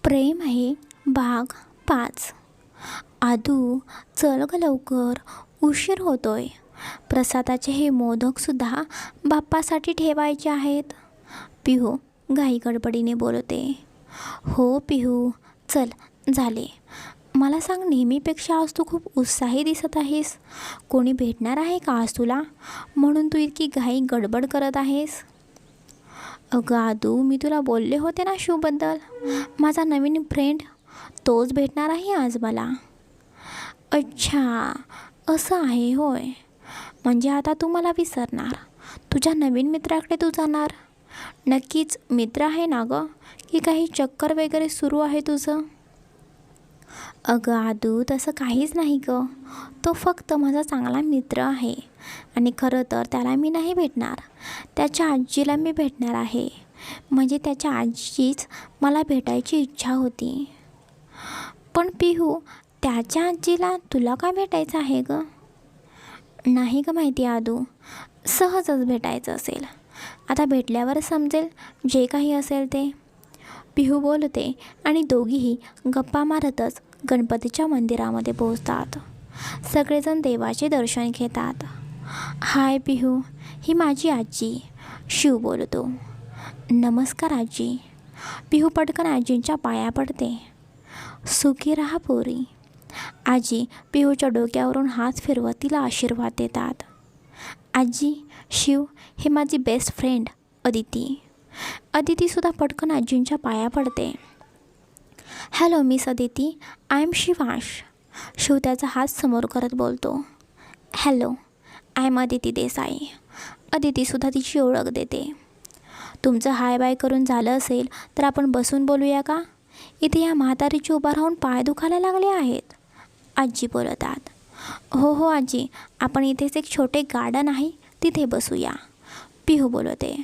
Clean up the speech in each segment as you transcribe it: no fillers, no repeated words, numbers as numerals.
प्रेम आहे भाग 5. आदू, चल ग लवकर, उशीर होतोय. प्रसादाचे हे मोदकसुद्धा बाप्पासाठी ठेवायचे आहेत. पिहू घाई गडबडीने बोलते. हो पिहू, चल झाले. मला सांग, नेहमीपेक्षा आज तू खूप उत्साही दिसत आहेस. कोणी भेटणार आहे का आज तुला, म्हणून तू इतकी घाई गडबड करत आहेस? अगं आदू, मी तुला बोलले होते ना शिवबद्दल. माझा नवीन फ्रेंड तोच भेटणार आहे आज मला. अच्छा, असं आहे होय. म्हणजे आता तू मला विसरणार, तुझ्या नवीन मित्राकडे तू जाणार. नक्कीच मित्र आहे ना गं, की काही चक्कर वगैरे सुरू आहे तुझं? अगं आदू, तसं काहीच नाही गं. तो फक्त माझा चांगला मित्र आहे. आणि खरं तर त्याला मी नाही भेटणार, त्याच्या आजीला मी भेटणार आहे. म्हणजे त्याच्या आजीच मला भेटायची इच्छा होती. पण पिहू, त्याच्या आजीला तुला काय भेटायचं आहे गं? नाही गं माहिती आदू, सहजच भेटायचं असेल. आता भेटल्यावर समजेल जे काही असेल ते, पिहू बोलते. आणि दोघीही गप्पा मारतच गणपतीच्या मंदिरामध्ये पोहोचतात. सगळेजण देवाचे दर्शन घेतात. हाय पिहू, ही माझी आजी, शिव बोलतो. नमस्कार आजी. पिहू पटकन आजींच्या पाया पडते. सुखी राहा पोरी. आजी पिहूच्या डोक्यावरून हात फिरवत तिला आशीर्वाद देतात. आजी, शिव, हे माझी बेस्ट फ्रेंड अदिती. अदितीसुद्धा पटकन आजींच्या पाया पडते. Hello miss Aditi, I am Shivansh. Shiv त्याचा हात समोर करत बोलतो. Hello, I am Aditi Desai. अदितीसुद्धा तिची ओळख देते. तुमचं हाय बाय करून झालं असेल तर आपण बसून बोलूया का? इथे या म्हातारीची उभा राहून पाय दुखायला लागले आहेत, आजी बोलतात. हो हो आजी, आपण इथेच एक छोटे गार्डन आहे, तिथे बसूया, पिहू बोलते.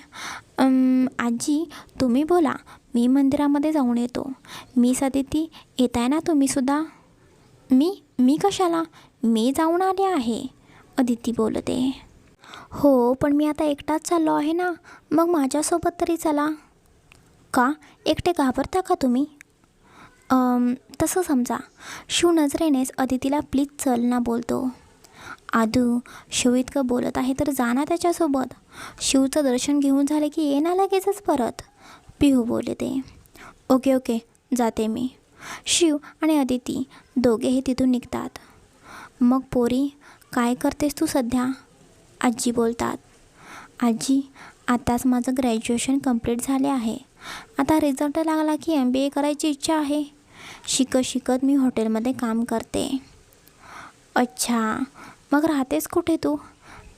आजी तुम्ही बोला, मी मंदिरामध्ये जाऊन येतो. मी अदिती, येत आहे ना तुम्हीसुद्धा? मी कशाला, मी जाऊन आले आहे, अदिती बोलते. हो, पण मी आता एकटाच चाललो आहे ना, मग माझ्यासोबत तरी चला. का, एकटे घाबरता का तुम्ही? तसं समजा. शिव नजरेनेच अदितीला प्लीज चल ना बोलतो. आदू, शिव इतकं बोलत आहे तर जा ना त्याच्यासोबत. शिवचं दर्शन घेऊन झाले की ये ना लगेचच परत, पिहू बोलते. ओके ओके, जाते मी. शिव आणि अदिती दोघेही तिथून निघतात. मग पोरी, काय करतेस तू सध्या, आजी बोलतात. आजी, आताच माझं ग्रॅज्युएशन कंप्लीट झाले आहे. आता रिझल्ट लागला की MBA करायची इच्छा आहे. शिकत शिकत मी हॉटेलमध्ये काम करते. अच्छा, मग राहतेस कुठे तू?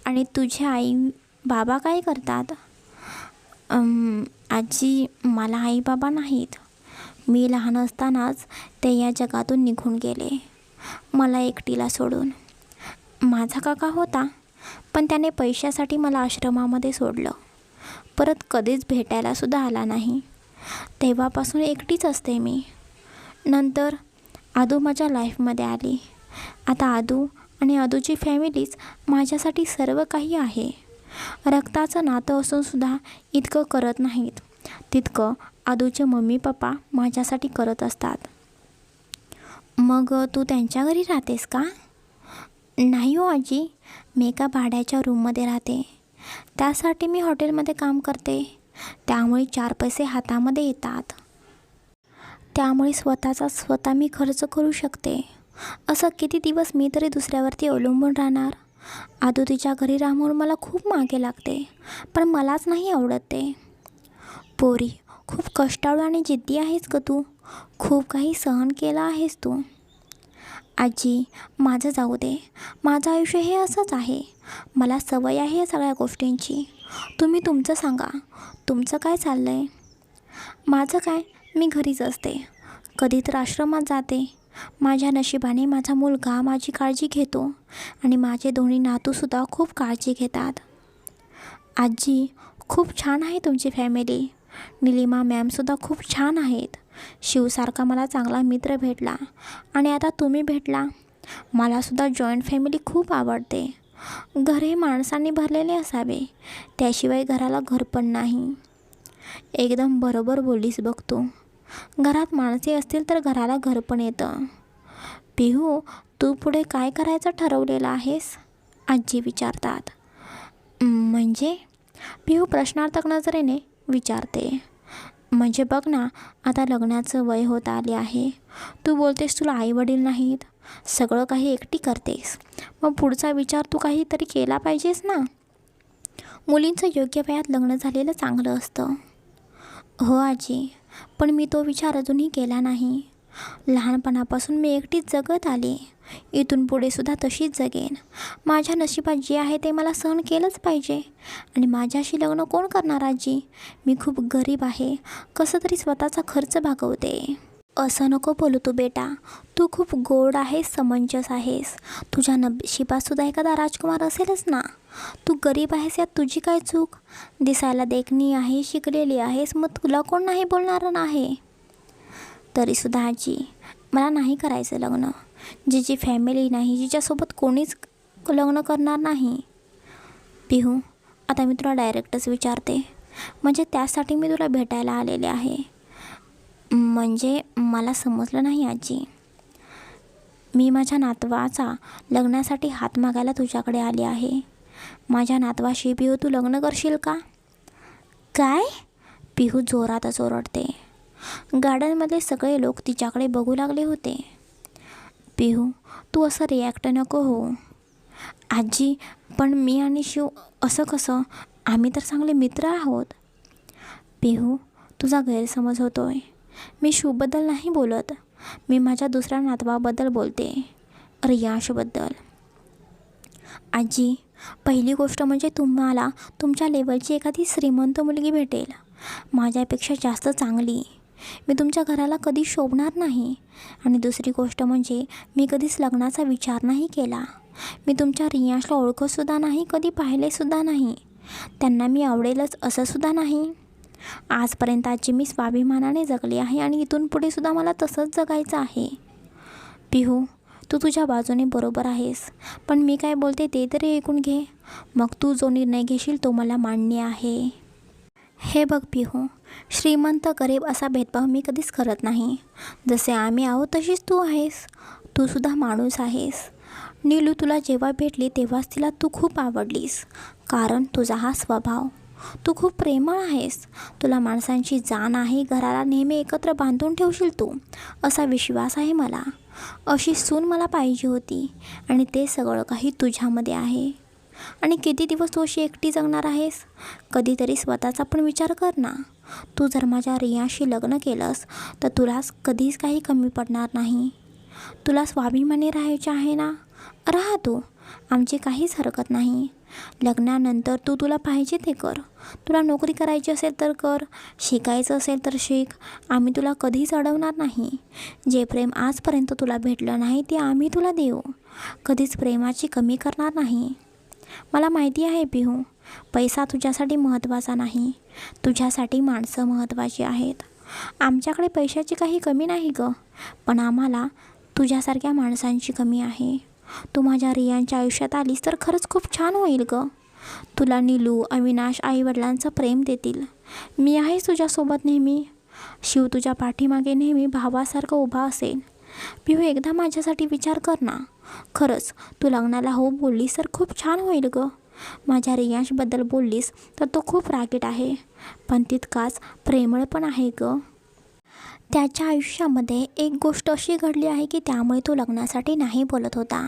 आणि तुझे आई बाबा काय करतात? आजी, मला आई बाबा नाहीत. मी लहान असतानाच ते या जगातून निघून गेले, मला एकटीला सोडून. माझा काका होता, पण त्याने पैशासाठी मला आश्रमामध्ये सोडलं. परत कधीच भेटायलासुद्धा आला नाही. तेव्हापासून एकटीच असते मी. नंतर आदू माझ्या लाईफमध्ये आली. आता आदू आणि आदूची फॅमिलीच माझ्यासाठी सर्व काही आहे. रक्ताचं नातं असूनसुद्धा इतकं करत नाहीत, तितकं आदूचे मम्मी पप्पा माझ्यासाठी करत असतात. मग तू त्यांच्या घरी राहतेस का? नाही हो आजी, मी एका भाड्याच्या रूममध्ये राहते. त्यासाठी मी हॉटेलमध्ये काम करते, त्यामुळे 4 पैसे हातामध्ये येतात. त्यामुळे स्वतःचा स्वतः मी खर्च करू शकते. असं किती दिवस मी तरी दुसऱ्यावरती अवलंबून राहणार? आदू तिच्या घरी राहून मला खूप मागे लागते, पण मलाच नाही आवडत ते. पोरी, खूप कष्टाळू आणि जिद्दी आहेस ग तू. खूप काही सहन केलं आहेस तू. आजी, माझं जाऊ दे. माझं आयुष्य हे असंच आहे. मला सवय आहे या सगळ्या गोष्टींची. तुम्ही तुमचं सांगा, तुमचं काय चाललं आहे? माझं काय, मी घरीच असते. कधी तर आश्रमात जाते. माझ्या नशिबाने माझा मुलगा माझी काळजी घेतो आणि माझे दोन्ही नातूसुद्धा खूप काळजी घेतात. आजी, खूप छान आहे तुमची फॅमिली. निलिमा मॅमसुद्धा खूप छान आहेत. शिवसारखा मला चांगला मित्र भेटला आणि आता तुम्ही भेटला. मलासुद्धा जॉईंट फॅमिली खूप आवडते. घर हे माणसांनी भरलेले असावे, त्याशिवाय घराला घर पण नाही. एकदम बरोबर बोललीस बघ तू. घरात माणसे असतील तर घराला घर पण येतं. पिहू, तू पुढे काय करायचं ठरवलेलं आहेस?" आजी विचारतात. म्हणजे?" पिहू प्रश्नार्थक नजरेने विचारते. "म्हणजे बघ ना, आता लग्नाचं वय होत आले आहे. तू बोलतेस तुला आईवडील नाहीत. सगळं काही एकटी करतेस. मग पुढचा विचार तू काहीतरी केला पाहिजेस ना. मुलींचं योग्य वयात लग्न झालेलं चांगलं असतं." "हो आजी, पण मी तो विचार अजूनही केला नाही. लहानपणापासून मी एकटीच जगत आले. इथून पुढे सुद्धा तशीच जगेन. माझ्या नशिबात जे आहे ते मला सहन केलंच पाहिजे. आणि माझ्याशी लग्न कोण करणार आजी? मी खूप गरीब आहे. कसं तरी स्वतःचा खर्च भागवते." "असं नको बोलू तू बेटा. तू खूप गोड आहेस, समंजस आहेस. तुझ्या नशिबातसुद्धा एखादा राजकुमार असेलच ना. तू गरीब आहेस यात तुझी काय चूक? दिसायला देखणी आहे, शिकलेली आहेस, मग तुला कोण नाही बोलणार आहे?" "तरीसुद्धा आजी, मला नाही करायचं लग्न. जिची फॅमिली नाही, जिच्यासोबत कोणीच लग्न करणार नाही." "पिहू, आता मी तुला डायरेक्टच विचारते. म्हणजे त्यासाठी मी तुला भेटायला आलेले आहे." "म्हणजे मला समजलं नाही आजी." "मी माझ्या नातवाचा लग्नासाठी हात मागायला तुझ्याकडे आले आहे. माझ्या नातवाशी पिहू तू लग्न करशील का?" "काय?" पिहू जोरातच ओरडते. गार्डनमधले सगळे लोक तिच्याकडे बघू लागले होते. "पिहू, तू असं रिॲक्ट नको हो." "आजी, पण मी आणि शिव असं कसं? आम्ही तर चांगले मित्र आहोत." "पिहू, तुझा गैरसमज होतोय. मी शिवबद्दल नाही बोलत. मी माझ्या दुसऱ्या नातवाबद्दल बोलते, रियांशबद्दल." "आजी, पहिली गोष्ट म्हणजे तुम्हाला तुमच्या लेवलची एखादी श्रीमंत मुलगी भेटेल, माझ्यापेक्षा जास्त चांगली. मी तुमच्या घराला कधी शोभणार नाही. आणि दुसरी गोष्ट म्हणजे मी कधीच लग्नाचा विचार नाही केला. मी तुमच्या रियांशला ओळखतसुद्धा नाही, कधी पाहिलेसुद्धा नाही. त्यांना मी आवडेलच असंसुद्धा नाही. आजपर्यंत आजी मी स्वाभिमानाने जगले आहे आणि इथून पुढे सुद्धा मला तसंच जगायचं आहे." "पिहू, तू तुझ्या बाजूने बरोबर आहेस, पण मी काय बोलते ते तरी ऐकून घे. मग तू जो निर्णय घेशील तो मला मान्य आहे." "हे बघ पिहू, श्रीमंत गरीब असा भेदभाव मी कधीच करत नाही. जसे आम्ही आहोत तशीच तू आहेस. तू सुद्धा माणूस आहेस. नीलू तुला जेव्हा भेटली तेव्हाच तिला तू खूप आवडलीस. कारण तुझा हा स्वभाव. तू खूप प्रेमळ आहेस. तुला माणसांची जाण आहे. घराला नेहमी एकत्र बांधून ठेवशील तू, असा विश्वास आहे मला. अशी सून मला पाहिजे होती आणि ते सगळं काही तुझ्यामध्ये आहे. आणि किती दिवस तू अशी एकटी जगणार आहेस? कधीतरी स्वतःचा पण विचार कर ना. तू जर माझ्या रियाशी लग्न केलंस तर तुलाच कधीच काही कमी पडणार नाही. तुला स्वाभिमानी राहायचे आहे ना, राहा तू. आमची काहीच हरकत नाही. लग्नानंतर तू तुला पाहिजे ते कर. तुला नोकरी करायची असेल तर कर, शिकायचं असेल तर शिक. आम्ही तुला कधीच अडवणार नाही. जे प्रेम आजपर्यंत तुला भेटलं नाही ते आम्ही तुला देऊ. कधीच प्रेमाची कमी करणार नाही. मला माहिती आहे पिहू, पैसा तुझ्यासाठी महत्त्वाचा नाही. तुझ्यासाठी माणसं महत्त्वाची आहेत. आमच्याकडे पैशाची काही कमी नाही गं, पण आम्हाला तुझ्यासारख्या माणसांची कमी आहे. तू माझ्या रियांच्या आयुष्यात आलीस तर खरंच खूप छान होईल गं. तुला नीलू, अविनाश आईवडिलांचं प्रेम देतील. मी आहेच तुझ्यासोबत नेहमी. शिव तुझ्या पाठीमागे नेहमी भावासारखं उभा असेल. पिहू, एकदा माझ्यासाठी विचार कर ना. खरंच तू लग्नाला हो बोललीस तर खूप छान होईल गं. माझ्या रियांशबद्दल बोललीस तर तो खूप रागीट आहे, पण तितकाच प्रेमळ पण आहे गं. त्याच्या आयुष्यामध्ये एक गोष्ट अशी घडली आहे की त्यामुळे तो लग्नासाठी नाही बोलत होता.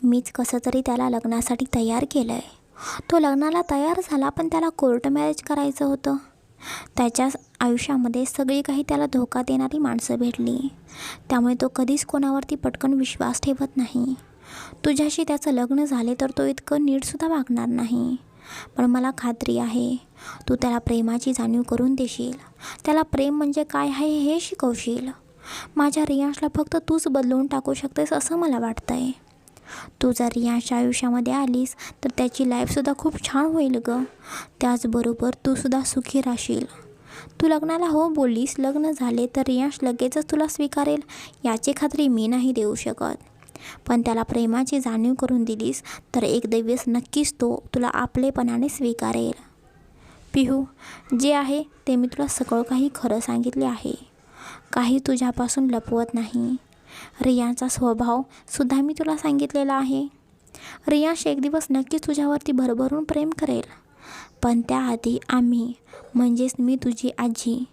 मीच कसं तरी त्याला लग्नासाठी तयार केलं आहे. तो लग्नाला तयार झाला, पण त्याला कोर्ट मॅरेज करायचं होतं. त्याच्या आयुष्यामध्ये सगळी काही त्याला धोका देणारी माणसं भेटली. त्यामुळे तो कधीच कोणावरती पटकन विश्वास ठेवत नाही. तुझ्याशी त्याचं लग्न झाले तर तो इतकं नीटसुद्धा वागणार नाही. पण मला खात्री आहे तू त्याला प्रेमाची जाणीव करून देशील. त्याला प्रेम म्हणजे काय आहे हे शिकवशील. माझ्या रियांशला फक्त तूच बदलवून टाकू शकतेस असं मला वाटतं आहे. तू जर रियांशच्या आयुष्यामध्ये आलीस तर त्याची लाईफसुद्धा खूप छान होईल गं. त्याचबरोबर तूसुद्धा सुखी राहशील. तू लग्नाला हो बोललीस, लग्न झाले तर रियांश लगेचच तुला स्वीकारेल याची खात्री मी नाही देऊ शकत. पण त्याला प्रेमाची जाणीव करून दिलीस तर एक दिवस नक्कीच तो तुला आपलेपणाने स्वीकारेल. पिहू, जे आहे ते मी तुला सगळं काही खरं सांगितले आहे. काही तुझ्यापासून लपवत नाही. रियांचा स्वभावसुद्धा मी तुला सांगितलेला आहे. रियांश एक दिवस नक्कीच तुझ्यावरती भरभरून प्रेम करेल. पण त्याआधी आम्ही, म्हणजेच मी तुझी आजी,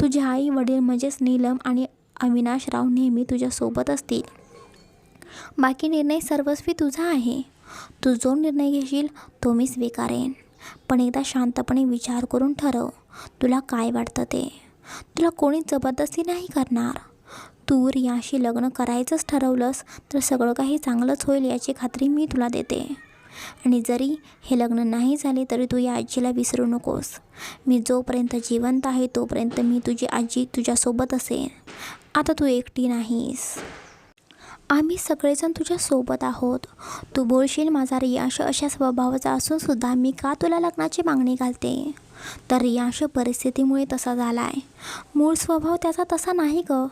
तुझे आई वडील म्हणजेच नीलम आणि अविनाशराव नेहमी तुझ्यासोबत असतील. बाकी निर्णय सर्वस्वी तुझा आहे. तू जो निर्णय घेशील तो मी स्वीकारेन. पण एकदा शांतपणे विचार करून ठरव तुला काय वाटतं ते. तुला कोणीच जबरदस्ती नाही करणार. तू रियाशी लग्न करायचंच ठरवलंस तर सगळं काही चांगलंच होईल याची खात्री मी तुला देते. आणि जरी हे लग्न नाही झाले तरी तू या आजीला विसरू नकोस. मी जोपर्यंत जिवंत आहे तोपर्यंत मी तुझी आजी तुझ्यासोबत असेन. आता तू एकटी नाहीस. आम्ही सगळेजण तुझ्यासोबत आहोत. तू बोलशील माझा रियांश अशा स्वभावाचा असूनसुद्धा मी का तुला लग्नाची मागणी घालते. तर रियांश परिस्थितीमुळे तसा झाला आहे. मूळ स्वभाव त्याचा तसा नाही ग.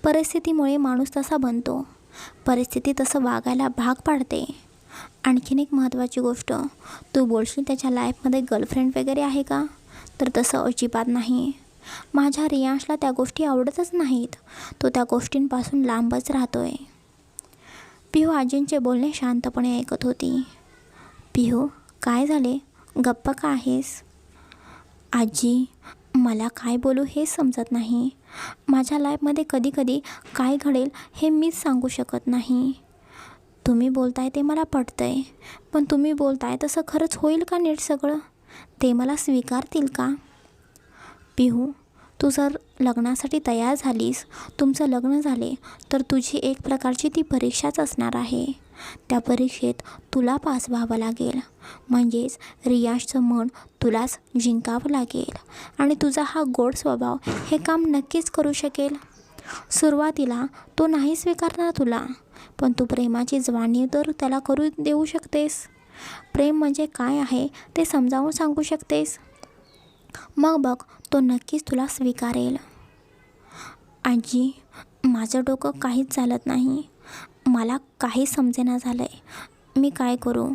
परिस्थितीमुळे माणूस तसा बनतो. परिस्थिती तसं वागायला भाग पाडते. आणखीन एक महत्त्वाची गोष्ट, तू बोलशील त्याच्या लाईफमध्ये गर्लफ्रेंड वगैरे आहे का. तर तसं अजिबात नाही. माझ्या रियांशला त्या गोष्टी आवडतच नाहीत. तो त्या गोष्टींपासून लांबच राहतोय. पिहू आजींचे बोलणे शांतपणे ऐकत होती. पिहू, काय झाले, गप्प का आहेस. आजी, मला काय बोलू हेच समजत नाही. माझ्या लाईफमध्ये कधी कधी काय घडेल हे मीच सांगू शकत नाही. तुम्ही बोलताय ते मला पटतंय, पण तुम्ही बोलताय तसं खरंच होईल का नीट सगळं. ते मला स्वीकारतील का. पिहू, तू जर लग्नासाठी तयार झालीस, तुमचं लग्न झाले तर तुझी एक प्रकारची ती परीक्षाच असणार आहे. त्या परीक्षेत तुला पास व्हावं लागेल. म्हणजेच रियांशचं मन तुलाच जिंकावं लागेल आणि तुझा हा गोड स्वभाव हे काम नक्कीच करू शकेल. सुरुवातीला तो नाही स्वीकारणार तुला, पण तू प्रेमाची जाणीव तर त्याला करू देऊ शकतेस. प्रेम म्हणजे काय आहे ते समजावून सांगू शकतेस. मग बघ, तो नक्कीच तुला स्वीकारेल. आजी, माझं डोकं काहीच चालत नाही. मला काहीच समजेना झालं आहे. मी काय करू.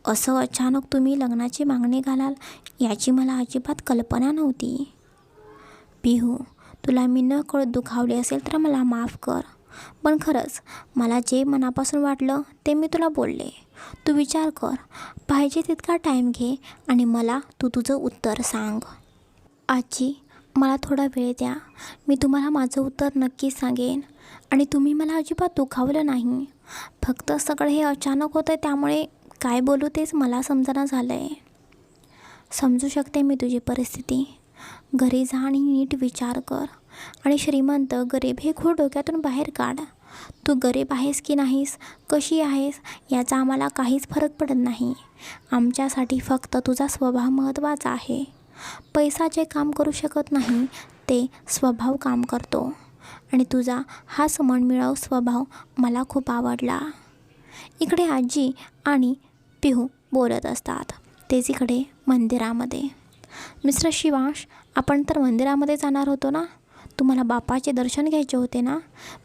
असं अचानक तुम्ही लग्नाची मागणी घालाल याची मला अजिबात कल्पना नव्हती. पिहू, तुला मी नकळत दुखावले असेल तर मला माफ कर. पण खरंच मला जे मनापासून वाटलं ते मी तुला बोलले. तू विचार कर, पाहिजे तितका टाईम घे आणि मला तू तुझं उत्तर सांग. आजी, मला थोडा वेळ द्या. मी तुम्हाला माझं उत्तर नक्कीच सांगेन. आणि तुम्ही मला अजिबात दुखावलं नाही. फक्त सगळं हे अचानक होतं त्यामुळे काय बोलू तेच मला समजना झालं आहे. समजू शकते मी तुझी परिस्थिती. घरी जा आणि नीट विचार कर. आणि श्रीमंत गरीब हे खूप डोक्यातून बाहेर काढ. तू गरीब आहेस की नाहीस, कशी आहेस याचा आम्हाला काहीच फरक पडत नाही. आमच्यासाठी फक्त तुझा स्वभाव महत्त्वाचा आहे. पैसा जे काम करू शकत नाही ते स्वभाव काम करतो. आणि तुझा हाच मनमिळाऊ स्वभाव मला खूप आवडला. इकडे आजी आणि पिहू बोलत असतात. तेच इकडे मंदिरामध्ये. मिस्टर शिवांश, आपण तर मंदिरामध्ये जाणार होतो ना. तुम्हाला बापाचे दर्शन घ्यायचे होते ना.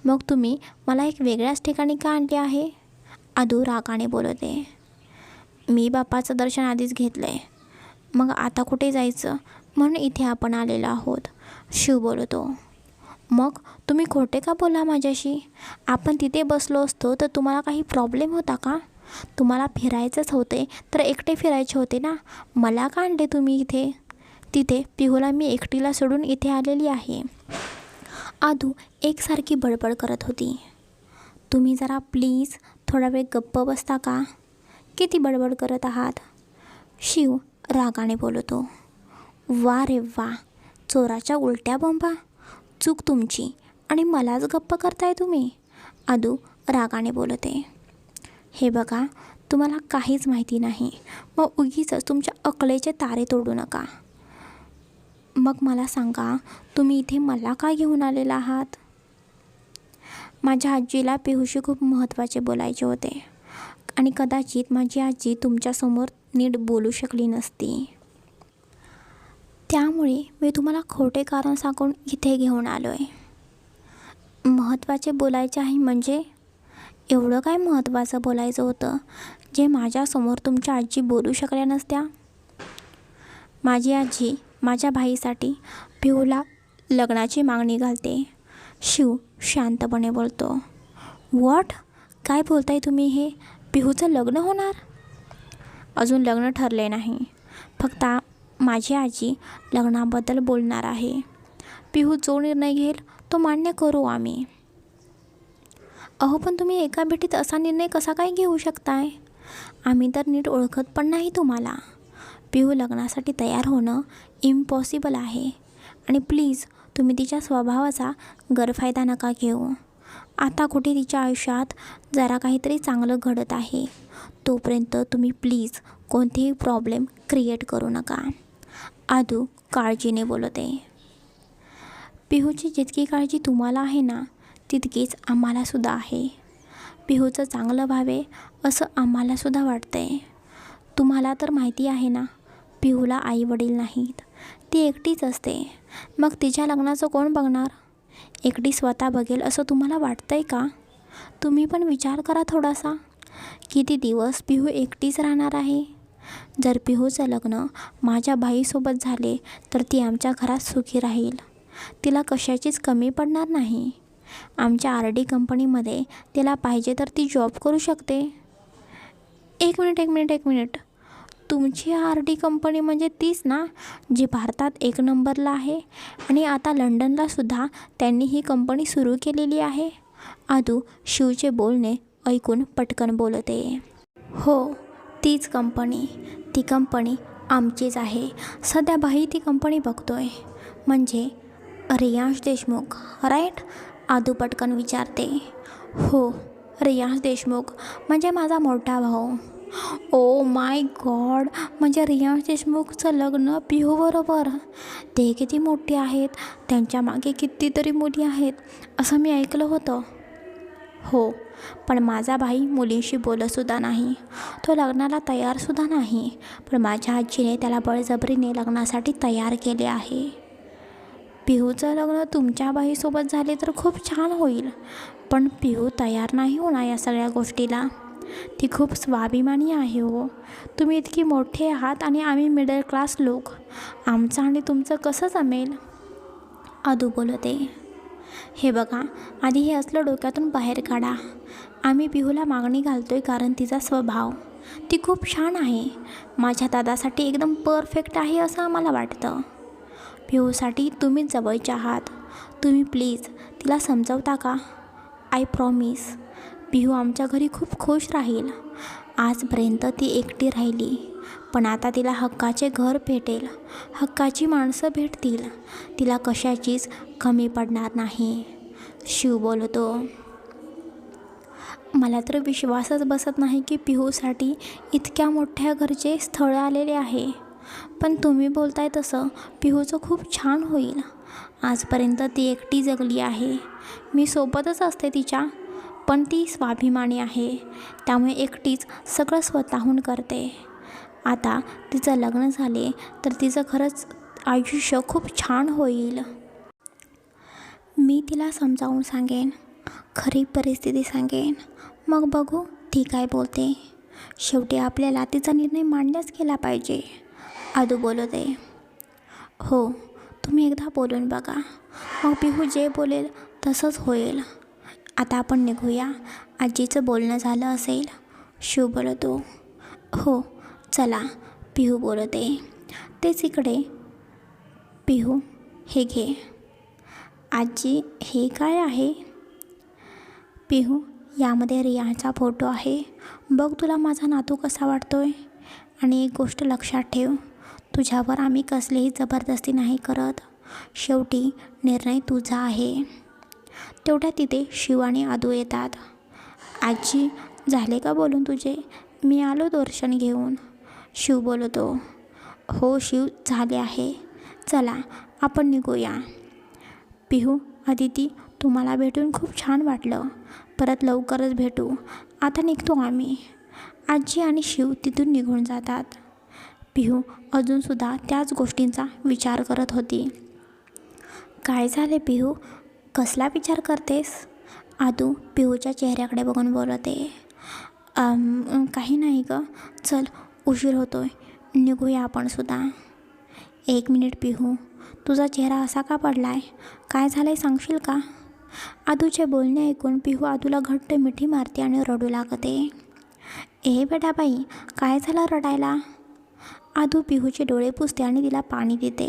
मग तुम्ही मला एक वेगळ्याच ठिकाणी का आणले आहे. आदू रागाने बोलते. मी बापाचं दर्शन आधीच घेतलं आहे. मग आता कुठे जायचं म्हणून इथे आपण आलेलो आहोत. शिव बोलतो. मग तुम्ही खोटे का बोला माझ्याशी. आपण तिथे बसलो असतो तर तुम्हाला काही प्रॉब्लेम होता का. तुम्हाला फिरायचंच होते तर एकटे फिरायचे होते ना. मला का आणले तुम्ही इथे. तिथे पिहूला मी एकटीला सोडून इथे आलेली आहे. आदू एकसारखी बडबड करत होती. तुम्ही जरा प्लीज थोडा वेळ गप्प बसता का. किती बडबड करत आहात. शिव रागाने बोलतो. वा रे वा, चोराच्या उलट्या बोंबा. चूक तुमची आणि मलाच गप्प करताय तुम्ही. आदू रागाने बोलते. हे बघा, तुम्हाला काहीच माहिती नाही. मग उगीचच तुमच्या अकलेचे तारे तोडू नका. मग मला सांगा, तुम्ही इथे मला का घेऊन आलेला आहात. माझ्या आजीला पिहूशी खूप महत्त्वाचे बोलायचे होते आणि कदाचित माझी आजी तुमच्यासमोर नीट बोलू शकली नसती. त्यामुळे मी तुम्हाला खोटे कारण सांगून इथे घेऊन आलो आहे. महत्त्वाचे बोलायचे आहे म्हणजे एवढं काय महत्त्वाचं बोलायचं होतं जे माझ्यासमोर तुमच्या आजी बोलू शकल्या नसत्या. माझी आजी माझ्या भाईसाठी पिहूला लग्नाची मागणी घालते. शिव शांतपणे बोलतो. व्हॉट? काय बोलताय तुम्ही हे? पिहूचं लग्न होणार? अजून लग्न ठरले नाही. फक्त माझी आजी लग्नाबद्दल बोलणार आहे. पिहू जो निर्णय घेईल तो मान्य करू आम्ही. अहो पण तुम्ही एका भेटीत असा निर्णय कसा काय घेऊ शकताय? आम्ही तर नीट ओळखत पण नाही तुम्हाला. पिहू लग्नासाठी तयार होणं इम्पॉसिबल आहे. आणि प्लीज तुम्ही तिच्या स्वभावाचा गैरफायदा नका घेऊ. आता कुठे तिच्या आयुष्यात जरा काहीतरी चांगलं घडत आहे. तोपर्यंत तुम्ही प्लीज कोणतेही प्रॉब्लेम क्रिएट करू नका. आदू काळजीने बोलते. पिहूची जितकी काळजी तुम्हाला आहे ना तितकीच आम्हालासुद्धा आहे. पिहूचं चांगलं व्हावे असं आम्हालासुद्धा वाटतंय. तुम्हाला तर माहिती आहे ना, पिहूला आईवडील नाहीत. ती एकटीच असते. मग तिच्या लग्नाचं कोण बघणार? एकटी स्वतः बघेल असं तुम्हाला वाटतंय का? तुम्ही पण विचार करा थोडासा. किती दिवस पिहू एकटीच राहणार आहे? जर पिहूचं लग्न माझ्या बाईसोबत झाले तर ती आमच्या घरात सुखी राहील. तिला कशाचीच कमी पडणार नाही. आमच्या RD कंपनीमध्ये तिला पाहिजे तर ती जॉब करू शकते. एक मिनिट. तुमची RD कंपनी म्हणजे तीच ना जी भारतात 1 नंबरला आहे आणि आता लंडनलासुद्धा त्यांनी ही कंपनी सुरू केलेली आहे. आदू शिवचे बोलणे ऐकून पटकन बोलते. हो, तीच कंपनी. ती कंपनी आमचीच आहे. सध्या भाई ती कंपनी बघतोय. म्हणजे रियांश देशमुख, राईट? आदू पटकन विचारते. हो, रियांश देशमुख म्हणजे माझा मोठा भाऊ. ओ माय गॉड, म्हणजे रियांश देशमुखचं लग्न पिहूबरोबर? ते किती मोठे आहेत. त्यांच्या मागे कितीतरी मुली आहेत असं मी ऐकलं होतं. हो, पण माझा भाई मुलींशी बोलतसुद्धा नाही. तो लग्नाला तयारसुद्धा नाही. पण माझ्या आजीने त्याला बळजबरीने लग्नासाठी तयार केले आहे. पिहूचं लग्न तुमच्या बाईसोबत झाले तर खूप छान होईल. पण पिहू तयार नाही होणार या सगळ्या गोष्टीला. ती खूप स्वाभिमानी आहे हो. तुम्ही इतकी मोठे आहात आणि आम्ही मिडल क्लास लोक. आमचं आणि तुमचं कसं जमेल? आदू बोलते. हे बघा, आधी हे असलं डोक्यातून बाहेर काढा. आम्ही पिहूला मागणी घालतोय कारण तिचा स्वभाव ती खूप छान आहे. माझ्या दादासाठी एकदम परफेक्ट आहे असं आम्हाला वाटतं. पिहूसाठी तुम्हीच जवळचे आहात. तुम्ही प्लीज तिला समजवता का? आय प्रॉमिस पिहू आमच्या घरी खूप खुश राहील. आजपर्यंत ती एकटी राहिली, पण आता तिला हक्काचे घर भेटेल. हक्काची माणसं भेटतील. तिला कशाचीच कमी पडणार नाही. शिव बोलतो. मला तर विश्वासच बसत नाही की पिहूसाठी इतक्या मोठ्या घरचे स्थळ आलेले आहे. पण तुम्ही बोलताय तसं पिहूचं खूप छान होईल. आजपर्यंत ती एकटी जगली आहे. मी सोबतच असते तिच्या, पण ती स्वाभिमानी आहे. त्यामुळे एकटीच सगळं स्वतःहून करते. आता तिचं लग्न झाले तर तिचं खरंच आयुष्य खूप छान होईल. मी तिला समजावून सांगेन, खरी परिस्थिती सांगेन. मग बघू ती काय बोलते. शेवटी आपल्याला तिचा निर्णय मांडलाच केला पाहिजे. आदू बोलते. हो, तुम्ही एकदा बोलून बघा. मग पिहू जे बोलेल तसंच होईल. आता आपण निघूया. आजीचं बोलणं झालं असेल. शिव बोलतो. हो चला, पिहू बोलते. तेच इकडे. पिहू हे घे. आजी हे काय आहे? पिहू यामध्ये रियांचा फोटो आहे. बघ तुला माझा नातू कसा वाटतोय. आणि एक गोष्ट लक्षात ठेव, तुझ्यावर आम्ही कसलीही जबरदस्ती नाही करत. शेवटी निर्णय तुझा आहे. तेवढ्या तिथे शिव आणि आदू येतात. आजी झाले का बोलून तुझे? मी आलो दर्शन घेऊन. शिव बोलतो. हो शिव, झाले आहे. चला आपण निघूया. पिहू, अदिती, तुम्हाला भेटून खूप छान वाटलं. परत लवकरच भेटू. आता निघतो आम्ही. आजी आणि शिव तिथून निघून जातात. पिहू अजूनसुद्धा त्याच गोष्टींचा विचार करत होती. काय झाले पिहू? कसला विचार करतेस? आदू पिहूच्या चेहऱ्याकडे बघून बोलते. काही नाही गं. चल, उशीर होतोय, निघूया आपण सुद्धा. 1 मिनिट पिहू, तुझा चेहरा असा का पडला आहे? काय झालं आहे सांगशील का? आदूचे बोलणे ऐकून पिहू आदूला घट्ट मिठी मारते आणि रडू लागते. ए बेटा बाई, काय झालं रडायला? आदू पिहूचे डोळे पुसते आणि तिला पाणी देते.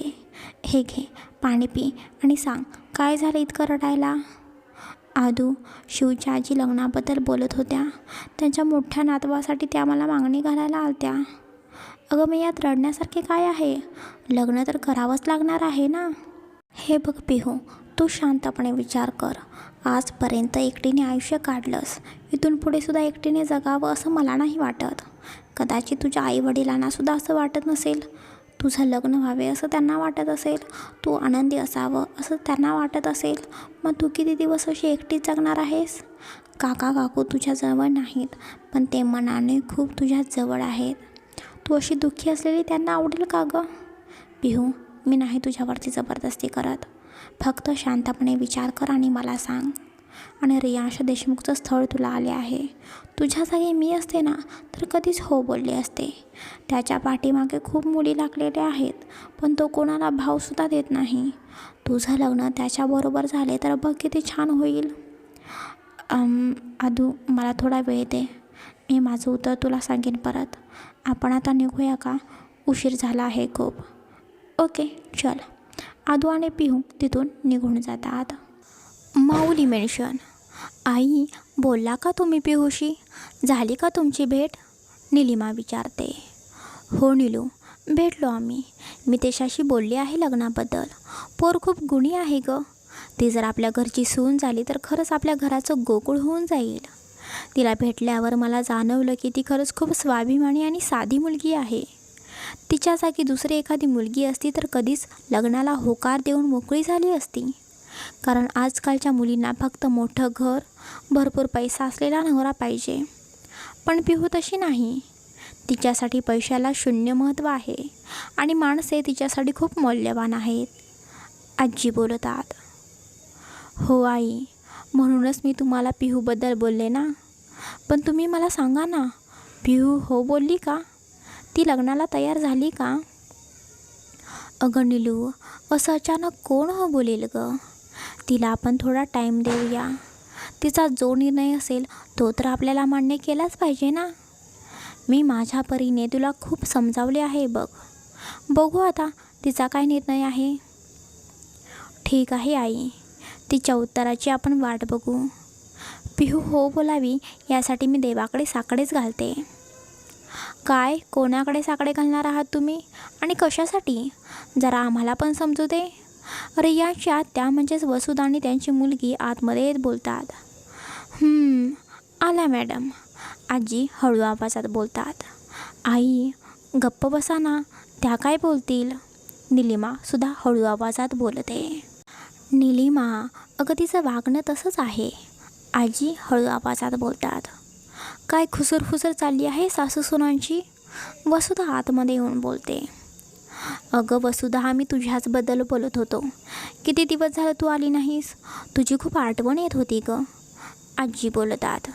हे घे, पाणी पी आणि सांग, काय झालं इतकं रडायला? आदू, शिवच्या आजी लग्नाबद्दल बोलत होत्या. त्यांच्या मोठ्या नातवासाठी त्या मला मागणी घालायला आलत्या. अगं मी यात रडण्यासारखे काय आहे? लग्न तर करावंच लागणार आहे ना. हे बघ पिहू, तू शांतपणे विचार कर. आजपर्यंत एकटीने आयुष्य काढलंस. इथून पुढे सुद्धा एकटीने जगावं असं मला नाही वाटत. कदाचित तुझ्या आईवडिलांनासुद्धा असं वाटत नसेल. तुझं लग्न व्हावे असं त्यांना वाटत असेल. तू आनंदी असावं असं त्यांना वाटत असेल. मग तू किती दिवस अशी एकटीच जगणार आहेस? काका काकू तुझ्या जवळ नाहीत, पण ते मनाने खूप तुझ्या जवळ आहेत. तू अशी दुःखी असलेली त्यांना आवडेल का गं? पिहू, मी नाही तुझ्यावरती जबरदस्ती करत. फक्त शांतपणे विचार कर आणि मला सांग. आणि रियांश देशमुखचं स्थळ तुला आले आहे. तुझ्या जागी मी असते ना तर कधीच हो बोलले असते. त्याच्या पाठीमागे खूप मुली लागलेल्या आहेत, पण तो कोणाला भावसुद्धा देत नाही. तुझं लग्न त्याच्याबरोबर झाले तर बघ किती छान होईल. आदू, मला थोडा वेळ दे. मी माझं उत्तर तुला सांगेन परत. आपण आता निघूया का? उशीर झाला आहे खूप. ओके चल. आदू आणि पिहू तिथून निघून जातात. माऊली मेन्शन. आई, बोलला का तुम्ही पिहूशी? झाली का तुमची भेट? निलिमा विचारते. हो नीलू, भेटलो आम्ही. मी त्याच्याशी बोलली आहे लग्नाबद्दल. पोर खूप गुणी आहे गं. ती जर आपल्या घरची सून झाली तर खरंच आपल्या घराचं गोकुळ होऊन जाईल. तिला भेटल्यावर मला जाणवलं की ती खरंच खूप स्वाभिमानी आणि साधी मुलगी आहे. तिच्या जागी दुसरी एखादी मुलगी असती तर कधीच लग्नाला होकार देऊन मोकळी झाली असती. कारण आजकालच्या मुलींना फक्त मोठं घर, भरपूर पैसा असलेला नवरा पाहिजे. पण पिहू तशी नाही. तिच्यासाठी पैशाला शून्य महत्त्व आहे आणि माणसे तिच्यासाठी खूप मौल्यवान आहेत. आजी बोलतात. हो आई, म्हणूनच मी तुम्हाला पिहूबद्दल बोलले ना. पण तुम्ही मला सांगा ना, पिहू हो बोलली का? ती लग्नाला तयार झाली का? अगं नीलू, असं अचानक कोण हो बोलेल गं? तिला आपण थोडा टाईम देऊया. तिचा जो निर्णय असेल तो तर आपल्याला मान्य केलाच पाहिजे ना. मी माझ्या परीने तुला खूप समजावले आहे बघ. बघू आता तिचा काय निर्णय आहे. ठीक आहे आई, तिच्या उत्तराची आपण वाट बघू. पिहू हो बोलावी यासाठी मी देवाकडे साकडेच घालते. काय, कोणाकडे साकडे घालणार आहात तुम्ही आणि कशासाठी? जरा आम्हाला पण समजू दे. रियांशच्या त्या म्हणजेच वसुधा आणि त्यांची मुलगी आतमध्ये येत बोलतात. आला मॅडम, आजी हळू आवाजात बोलतात. आई, गप्प बसा ना, त्या काय बोलतील? निलिमा सुद्धा हळू आवाजात बोलते. निलिमा, अगं तिचं वागणं तसंच आहे. आजी हळू आवाजात बोलतात. काय खुसरफुसर चालली आहे सासूसुनांची? वसुधा आतमध्ये येऊन बोलते. अगं वसुधा, मी तुझ्याचबद्दल बोलत होतो. किती दिवस झालं तू आली नाहीस. तुझी खूप आठवण येत होती गं. आजी बोलतात.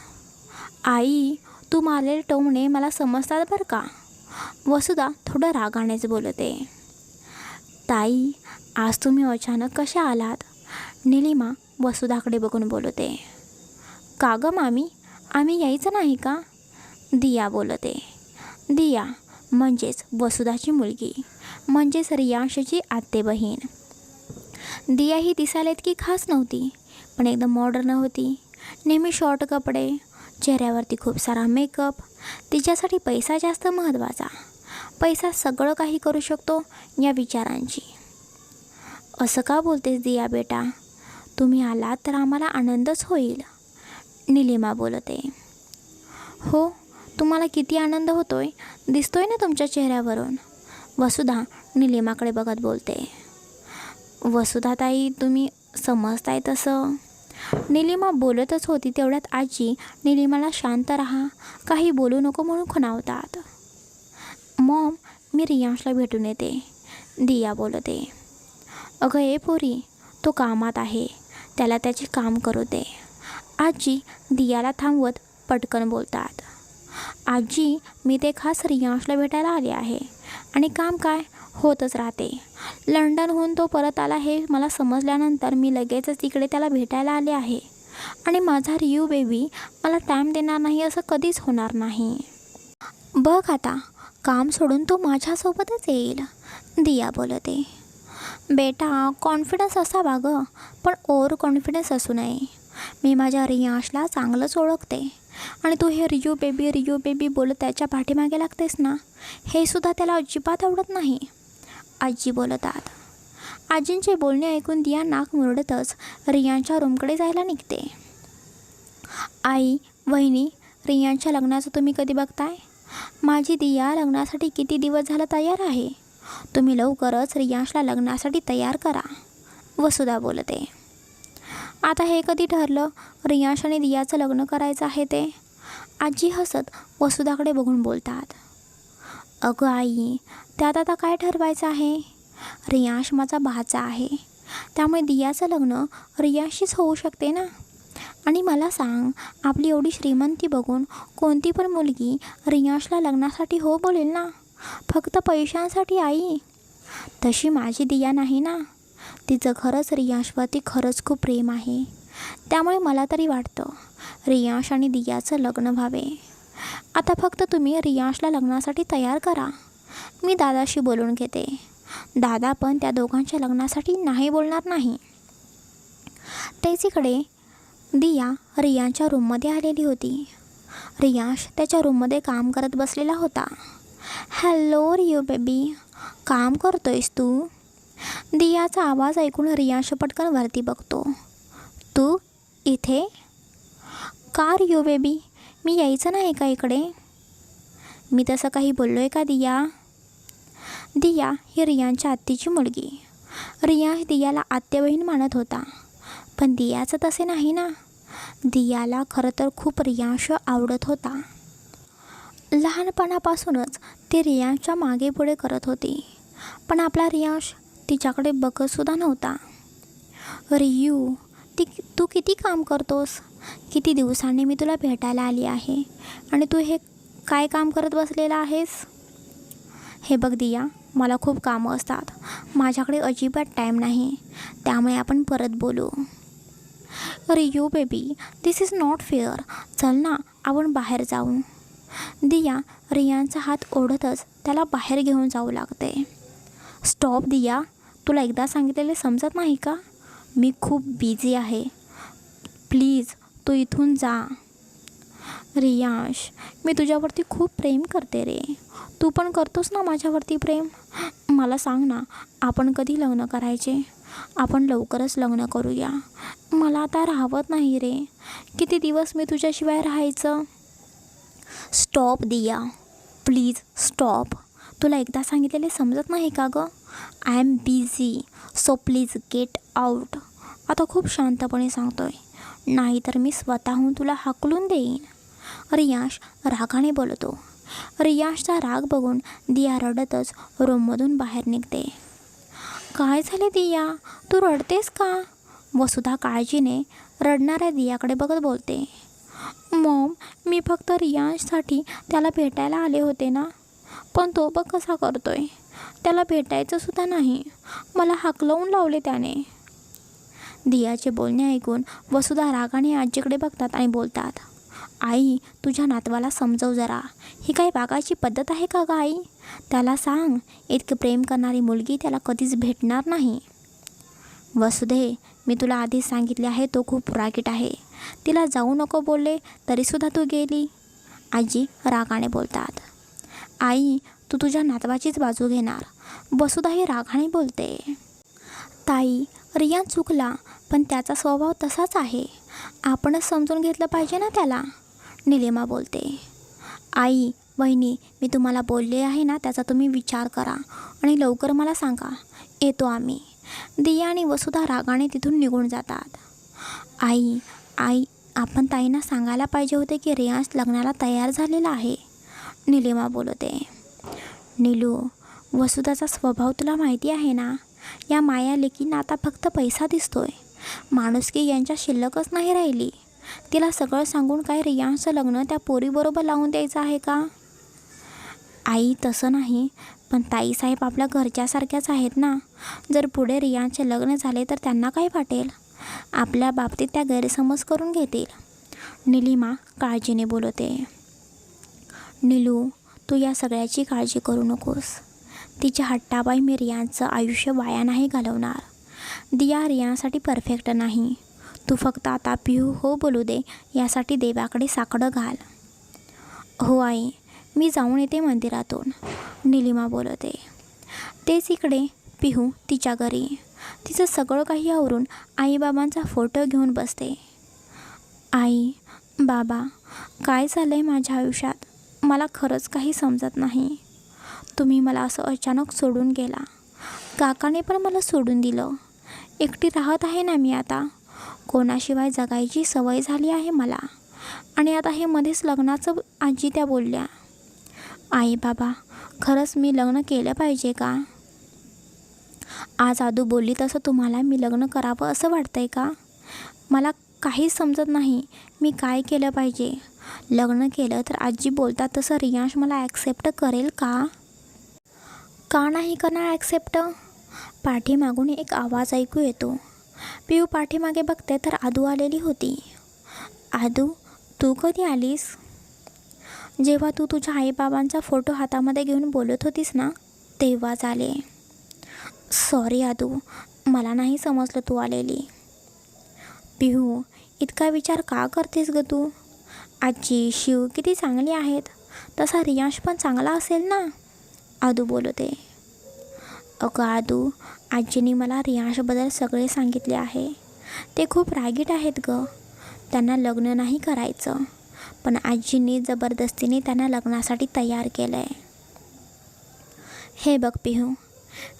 आई, तू मारलेले टोमणे मला समजतात बरं का. वसुधा थोडं रागानेच बोलते. ताई, आज तुम्ही अचानक कशा आलात? निलिमा वसुधाकडे बघून बोलते. का गं मामी, आम्ही यायचं नाही का? दिया बोलते. दिया म्हणजेच वसुधाची मुलगी, म्हणजेच रियांशची आत्ते बहीण. दिया ही दिसायला इतकी खास नव्हती, पण एकदम मॉडर्न होती. नेहमी शॉर्ट कपडे, चेहऱ्यावरती खूप सारा मेकअप. तिच्यासाठी पैसा जास्त महत्त्वाचा. पैसा सगळं काही करू शकतो या विचारांची. असं का बोलतेस दिया बेटा? तुम्ही आलात तर आम्हाला आनंदच होईल. निलिमा बोलते. हो, तुम्हाला किती आनंद होतोय दिसतोय ना तुमच्या चेहऱ्यावरून. वसुधा निलिमाकडे बघत बोलते. वसुधा ताई, तुम्ही समजताय तसं. निलिमा बोलतच होती तेवढ्यात आजी निलिमाला शांत राहा, काही बोलू नको म्हणून खुणावतात. मॉम, मी रियांशला भेटून येते, दिया बोलते. अगं ए पोरी, तो कामात आहे, त्याला त्याचे काम करू दे. आजी दियाला थांबवत पटकन बोलतात. आजी, मी ते खास रियांशला भेटायला आले आहे. आणि काम काय, होतच राहते. लंडनहून तो परत आला हे मला समजल्यानंतर मी लगेचच तिकडे त्याला भेटायला आले आहे. आणि माझा रियू बेबी मला टाईम देणार नाही असं कधीच होणार नाही. बघ आता, काम सोडून तो माझ्यासोबतच येईल, दिया बोलते. बेटा, कॉन्फिडन्स असावा गं, पण ओव्हर कॉन्फिडन्स असू नये. मी माझ्या रियांशला चांगलंच ओळखते आणि तू हे रियू बेबी बोलत त्याच्या पाठीमागे लागतेस ना, हे सुद्धा त्याला अजिबात आवडत नाही, आजी बोलतात. आजींचे बोलणे ऐकून दिया नाक मुरडतच रियांच्या रूमकडे जायला निघते. आई, वहिनी, रियांच्या लग्नाचं तुम्ही कधी बघताय? माझी दिया लग्नासाठी किती दिवस झालं तयार आहे. तुम्ही लवकरच रियांशला लग्नासाठी तयार करा, वसुधा बोलते. आता हे कधी ठरलं रियांश आणि दियाचं लग्न करायचं आहे ते? आजी हसत वसुधाकडे बघून बोलतात. अगं आई, त्यात आता काय ठरवायचं आहे? रियांश माझा भाचा आहे, त्यामुळे दियाचं लग्न रियांशशीच होऊ शकते ना. आणि मला सांग, आपली एवढी श्रीमंती बघून कोणती पण मुलगी रियांशला लग्नासाठी हो बोलेल ना, फक्त पैशांसाठी आई? तशी माझी दिया नाही ना, तिचं खरंच रियांशवरती खरंच खूप प्रेम आहे. त्यामुळे मला तरी वाटतं रियांश आणि दियाचं लग्न व्हावे. आता फक्त तुम्ही रियांशला लग्नासाठी तयार करा. मी दादाशी बोलून घेते. दादा पण त्या दोघांच्या लग्नासाठी नाही बोलणार नाही. त्याचीकडे दिया रियांच्या रूममध्ये आलेली होती. रियांश त्याच्या रूममध्ये काम करत बसलेला होता. हॅलो रियू बेबी, काम करतोयस तू? दियाचा आवाज ऐकून रियांश पटकन वरती बघतो. तू इथे? का रियू बेबी, मी यायचं नाही का इकडे? मी तसं काही बोललो आहे का दिया? दिया ही रियांच्या आत्तीची मुलगी. रियांश दियाला आत्याबहीण मानत होता, पण दियाचं तसे नाही ना. दियाला खरं तर खूप रियांश आवडत होता. लहानपणापासूनच ती रियांशच्या मागे पुढे करत होती, पण आपला रियांश तिच्याकडे बघतसुद्धा नव्हता. रियू, तू किती काम करतोस? किती दिवसांनी मी तुला भेटायला आली आहे आणि तू हे काय काम करत बसलेला आहेस? हे बघ दिया, मला खूप कामं असतात, माझ्याकडे अजिबात टाईम नाही, त्यामुळे आपण परत बोलू. Riyu baby, this is not fair. चल ना, आपण बाहेर जाऊ. दिया रियांचा हात ओढतच त्याला बाहेर घेऊन जाऊ लागते. स्टॉप दिया, तुला एकदा सांगितलेले समजत नाही का? मी खूप बिझी आहे, प्लीज तू इथून जा. रियांश, मी तुझ्यावरती खूप प्रेम करते रे. तू पण करतोस ना माझ्यावरती प्रेम? मला सांग ना, आपण कधी लग्न करायचे? आपण लवकरच लग्न करूया. मला आता राहवत नाही रे. किती दिवस मी तुझ्याशिवाय राहायचं? Stop Diya, please stop. तुला एकदा सांगितलेले समजत नाही का गं? I am busy, so please get out. आता खूप शांतपणे सांगतोय, नाहीतर मी स्वतःहून तुला हाकलून देईन. रियांश रागाने बोलतो. रियांशचा राग बघून दिया रडतच रूममधून बाहेर निघते. काय झाले दिया, तू रडतेस का? वसुधा काळजीने रडणाऱ्या दियाकडे बघत बोलते. मॉम, मी फक्त रियांशसाठी त्याला भेटायला आले होते ना, पण तो बघ कसा करतोय. त्याला भेटायचं सुद्धा नाही, मला हाकलवून लावले त्याने. दियाचे बोलणे ऐकून वसुधा रागाने आजीकडे बघतात आणि बोलतात. आई, तुझ्या नातवाला समजव जरा, ही काही वागायची पद्धत आहे का गं आई? त्याला सांग, इतकं प्रेम करणारी मुलगी त्याला कधीच भेटणार नाही. वसुधे, मी तुला आधीच सांगितले आहे, तो खूप रागीट आहे. तिला जाऊ नको बोलले तरीसुद्धा तू गेली, आजी रागाने बोलतात. आई, तू तुझ्या नातवाचीच बाजू घेणार, वसुधा ही रागाने बोलते. ताई, रियान चुकला, पण त्याचा स्वभाव तसाच आहे, आपणच समजून घेतलं पाहिजे ना त्याला, निलिमा बोलते. आई, वहिनी, मी तुम्हाला बोलले आहे ना, त्याचा तुम्ही विचार करा आणि लवकर मला सांगा, येतो आम्ही. दिया आणि वसुधा रागाने तिथून निघून जातात. आई, आपण ताईंना सांगायला पाहिजे होते की रियांश लग्नाला तयार झालेला आहे, निलिमा बोलते. नीलू, वसुधाचा स्वभाव तुला माहिती आहे ना. या माया लेकींना आता फक्त पैसा दिसतोय, माणुसकी यांच्या शिल्लकच नाही राहिली. तिला सगळं सांगून काय रियांशचं लग्न त्या पोरीबरोबर लावून द्यायचं आहे का? आई, तसं नाही, पण ताईसाहेब आपल्या घरच्यासारख्याच आहेत ना. जर पुढे रियांचे लग्न झाले तर त्यांना काय वाटेल? आपल्या बाबतीत त्या गैरसमज करून घेतील. निलिमा काळजीने बोलते. नीलू, तू या सगळ्याची काळजी करू नकोस. तिच्या हट्टाबाई मी रियांचं आयुष्य वाया नाही घालवणार. दिया रियांसाठी परफेक्ट नाही. तू फक्त आता पिहू हो बोलू दे यासाठी देवाकडे साकडं घाल. हो आई, मी जाऊन येते मंदिरातून, निलिमा बोलते. तेच इकडे पिहू तिच्या घरी तिचं सगळं काही आवरून आईबाबांचा फोटो घेऊन बसते. आई, बाबा, काय झालं आहे माझ्या आयुष्यात? मला खरंच काही समजत नाही. तुम्ही मला असं अचानक सोडून गेला. काकाने पण मला सोडून दिलं. एकटी राहत आहे ना मी आता. कोणाशिवाय जगायची सवय झाली आहे मला. आणि आता हे मध्येच लग्नाचं आजी त्या बोलल्या. आई बाबा, खरंच मी लग्न केलं पाहिजे का? आज आदू बोलली तसं तुम्हाला मी लग्न करावं असं वाटतंय का? मला काहीच समजत नाही मी काय केलं पाहिजे. लग्न केलं तर आजी बोलतात तसं रियांश मला ॲक्सेप्ट करेल का? का नाही करणार ॲक्सेप्ट? पाठीमागून एक आवाज ऐकू येतो. पिऊ पाठीमागे बघते तर आदू आलेली होती. आदू, तू कधी आलीस? जेव्हा तू तुझ्या आईबाबांचा फोटो हातामध्ये घेऊन बोलत होतीस ना, तेव्हाच आले. सॉरी आदू, मला नाही समजलं तू आलेली. पिहू, इतका विचार का करतेस ग तू? आजी, शिव किती चांगली आहेत. तसा रियांश पण चांगला असेल ना, आदू बोलते. अगं आदू, आजीने मला रियांशबद्दल सगळे सांगितले आहे. ते खूप रागीट आहेत ग. त्यांना लग्न नाही करायचं, पण आजींनी जबरदस्तीने त्यांना लग्नासाठी तयार केलं आहे. हे बघ पिहू,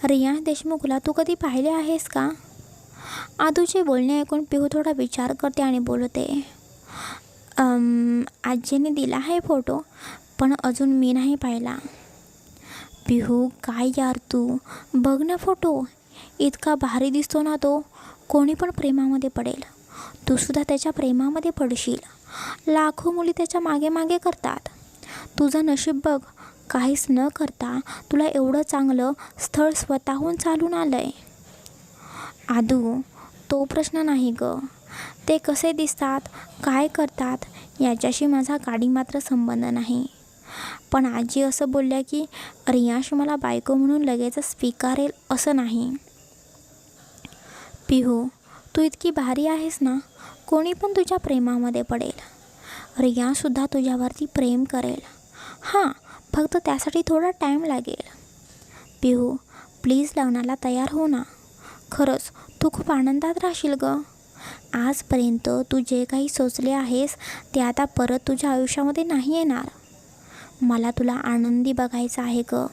रियांश देशमुखला तू कधी पाहिले आहेस का? आदूचे बोलणे ऐकून पिहू थोडा विचार करते आणि बोलते. आजीने दिला आहे फोटो, पण अजून मी नाही पाहिला. पिहू, काय यार तू, बघ ना फोटो. इतका भारी दिसतो ना तो. कोणी पण प्रेमामध्ये पडेल. तू सुद्धा त्याच्या प्रेमामध्ये पडशील. लाखो मुली त्याच्या मागे मागे करतात. तुझं नशीब बघ, काहीच न करता तुला एवढं चांगलं स्थळ स्वतःहून चालून आलं आहे. आदू, तो प्रश्न नाही ग. ते कसे दिसतात, काय करतात याच्याशी माझा गाडी मात्र संबंध नाही. पण आजी असं बोलल्या की रियांश मला बायको म्हणून लगेच स्वीकारेल असं नाही. पिहू, तू इतकी भारी आहेस ना, कोणी पण तुझ्या प्रेमामध्ये पडेल. रियांशसुद्धा तुझ्यावरती प्रेम करेल. हां, फक्त त्यासाठी थोडा टाईम लागेल. पिहू, प्लीज लग्नाला तयार हो ना. खरंच तू खूप आनंदात राहशील ग. आजपर्यंत तू जे काही सोचले आहेस ते आता परत तुझ्या आयुष्यामध्ये नाही येणार. मला तुला आनंदी बघायचं आहे ग.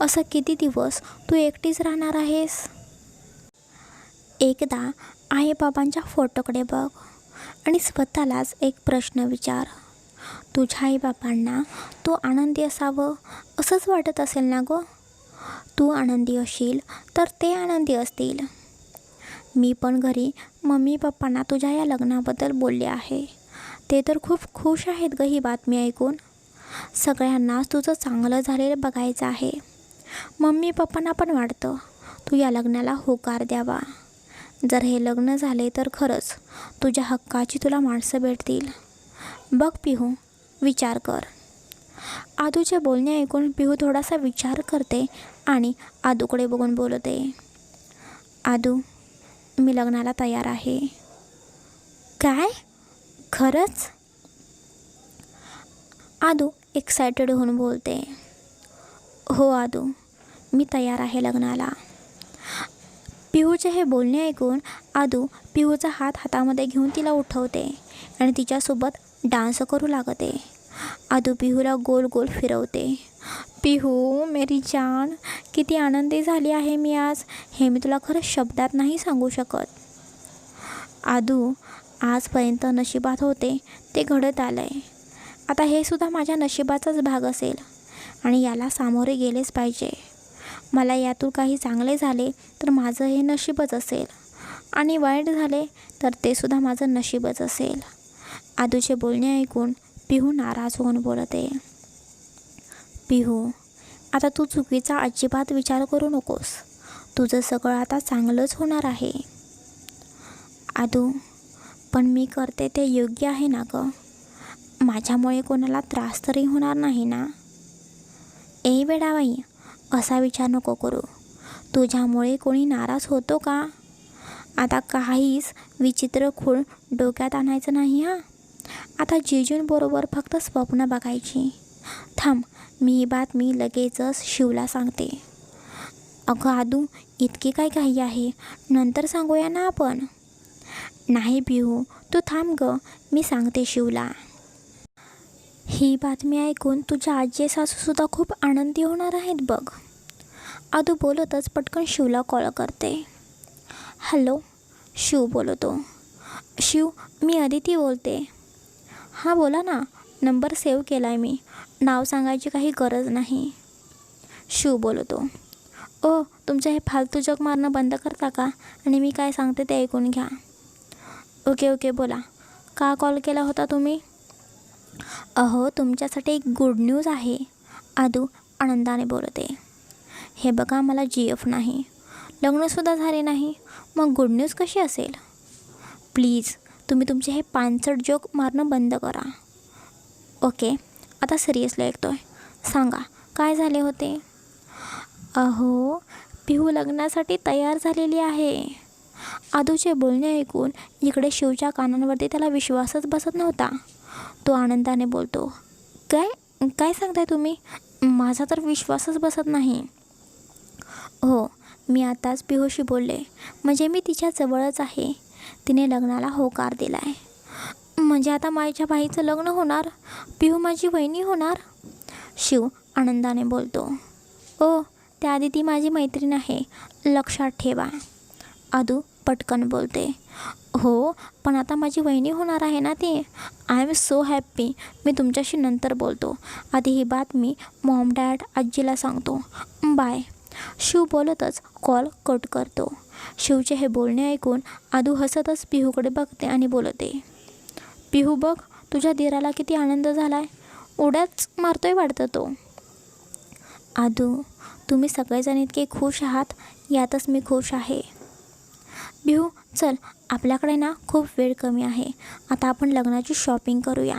असं किती दिवस तू एकटीच राहणार आहेस? एकदा आईबाबांच्या फोटोकडे बघ आणि स्वतःलाच एक प्रश्न विचार. तुझ्या आईबाबांना तू आनंदी असावं असंच वाटत असेल ना गं? तू आनंदी असशील तर ते आनंदी असतील. मी पण घरी मम्मी पप्पांना तुझ्या या लग्नाबद्दल बोलले आहे. ते तर खूप खुश आहेत ग ही बातमी ऐकून. सगळ्यांनाच तुझं चांगलं झालेलं बघायचं आहे. मम्मी पप्पांना पण वाटतं तू या लग्नाला होकार द्यावा. जर हे लग्न झाले तर खरंच तुझ्या हक्काची तुला माणसं भेटतील. बघ पिहू, विचार कर. आदूचे बोलणे ऐकून पिहू थोडासा विचार करते आणि आदूकडे बघून बोलते. आदू, मी लग्नाला तयार आहे. काय? खरंच? आदू एक्सायटेड होऊन बोलते. हो आदू, मी तयार आहे लग्नाला. पिहूचे हे बोलणे ऐकून आदू पिहूचा हात हातामध्ये घेऊन तिला उठवते आणि तिच्यासोबत डान्स करू लागते. आदू पिहूला गोल गोल फिरवते. पिहू मेरी जान, किती आनंदी झाली आहे मी आज. हे मी तुला खरं शब्दात नाही सांगू शकत. आदू, आजपर्यंत नशिबात होते ते घडत आलं आहे. आता हे सुद्धा माझ्या नशिबाचाच भाग असेल आणि याला सामोरे गेलेच पाहिजे. मला यातून काही चांगले झाले तर माझं हे नशीबच असेल आणि वाईट झाले तर ते सुद्धा माझं नशीबच असेल. आदूचे बोलणे ऐकून पिहू नाराज होऊन बोलते. पिहू, आता तू चुकीचा अजिबात विचार करू नकोस. तुझं सगळं आता चांगलंच होणार आहे. आदू, पण मी करते ते योग्य आहे ना गं? माझ्यामुळे कोणाला त्रास तरी होणार नाही ना? ए वेडाबाई, असा विचार नको करू. तुझ्यामुळे कोणी नाराज होतो का? आता काहीच विचित्र खूळ डोक्यात आणायचं नाही हां. आता जिजूंबरोबर फक्त स्वप्न बघायची. थांब, मी ही बातमी लगेचच शिवला सांगते. अगं आदू, इतकी काय घाई आहे? नंतर सांगूया ना आपण. नाही पिहू, तू थांब गं, मी सांगते शिवला. ही बातमी ऐकून तुझ्या आजी सासूसुद्धा खूप आनंदी होणार आहेत बघ. आदू बोलतच पटकन शिवला कॉल करते. हॅलो, शिव बोलतो. शिव, मी अदिती बोलते. हां बोला ना, नंबर सेव्ह केला आहे मी, नाव सांगायची काही गरज नाही. शिव बोलतो. ओ, तुमचं हे फालतू जग मारणं बंद करता का? आणि मी काय सांगते ते ऐकून घ्या. ओके बोला. का कॉल केला होता तुम्ही? अहो, तुमच्यासाठी एक गुड न्यूज आहे. आदू आनंदाने बोलते. हे बघा, मला GF नाही, लग्नसुद्धा झाले नाही, मग गुड न्यूज कशी असेल? प्लीज तुम्ही तुमचे हे पानसट जोक मारणं बंद करा. ओके, आता सिरियसली ऐकतो आहे. सांगा, काय झाले होते? अहो, पिहू लग्नासाठी तयार झालेली आहे. आदूचे बोलणे ऐकून इकडे शिवच्या कानांवरती त्याला विश्वासच बसत नव्हता. तो आनंदाने बोलतो. काय काय सांगताय तुम्ही? माझा तर विश्वासच बसत नाही. हो, मी आताच पिहूशी बोलले, म्हणजे मी तिच्या जवळच आहे. तिने लग्नाला होकार दिला आहे. म्हणजे आता माझ्या बाईचं लग्न होणार? पिहू माझी वहिनी होणार? शिव आनंदाने बोलतो. ओ, त्याआधी ती माझी मैत्रीण आहे, लक्षात ठेवा. आदू पटकन बोलते. हो, पण आता माझी वहिनी होणार आहे ना ती. I am so happy. मी तुमच्याशी नंतर बोलतो. आधी ही बातमी मॉम डॅड आजीला सांगतो. बाय. शिव बोलतच कॉल कट करतो. शिवचे हे बोलणे ऐकून आदू हसतच पिहूकडे बघते आणि बोलते. पिहू बघ, तुझ्या दिराला किती आनंद झाला आहे. उड्याच मारतोय वाटतं तो. आदू, तुम्ही सगळेजण इतके खुश आहात यातच मी खुश आहे. पिहू चल, आपल्याकडे ना खूप वेळ कमी आहे. आता आपण लग्नाची शॉपिंग करूया.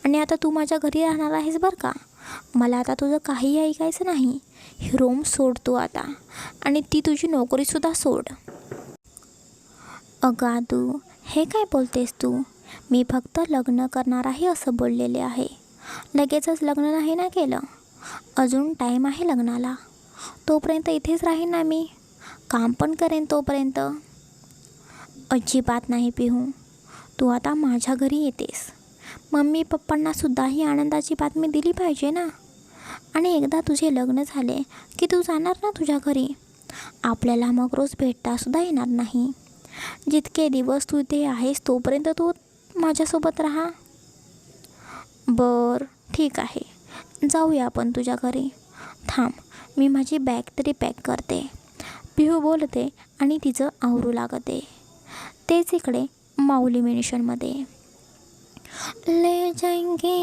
आणि आता तू माझ्या घरी राहणार आहेस बरं का. मला आता तुझं काहीही ऐकायचं नाही. ही रूम सोड तू आता, आणि ती तुझी नोकरीसुद्धा सोड. अगं आदू, हे काय बोलतेस तू? मी फक्त लग्न करणार आहे असं बोललेले आहे. लगेचच लग्न नाही ना केलं. अजून टाईम आहे लग्नाला. तोपर्यंत इथेच राहीन ना मी, काम पण करेन तोपर्यंत. अजिबात नाही पिहू, तू आता माझ्या घरी येतेस. मम्मी पप्पांनासुद्धा ही आनंदाची बातमी दिली पाहिजे ना. आणि एकदा तुझे लग्न झाले की तू जाणार ना तुझ्या घरी. आपल्याला मग रोज भेटतासुद्धा येणार नाही. जितके दिवस तू इथे आहेस तोपर्यंत तू माझ्यासोबत राहा. बरं ठीक आहे, जाऊया आपण तुझ्या घरी. थांब, मी माझी बॅग तरी पॅक करते. पिहू बोलते आणि तिचं आवरू लागते. तेच इकडे माऊली मेन्शनमध्ये. ले जाएंगे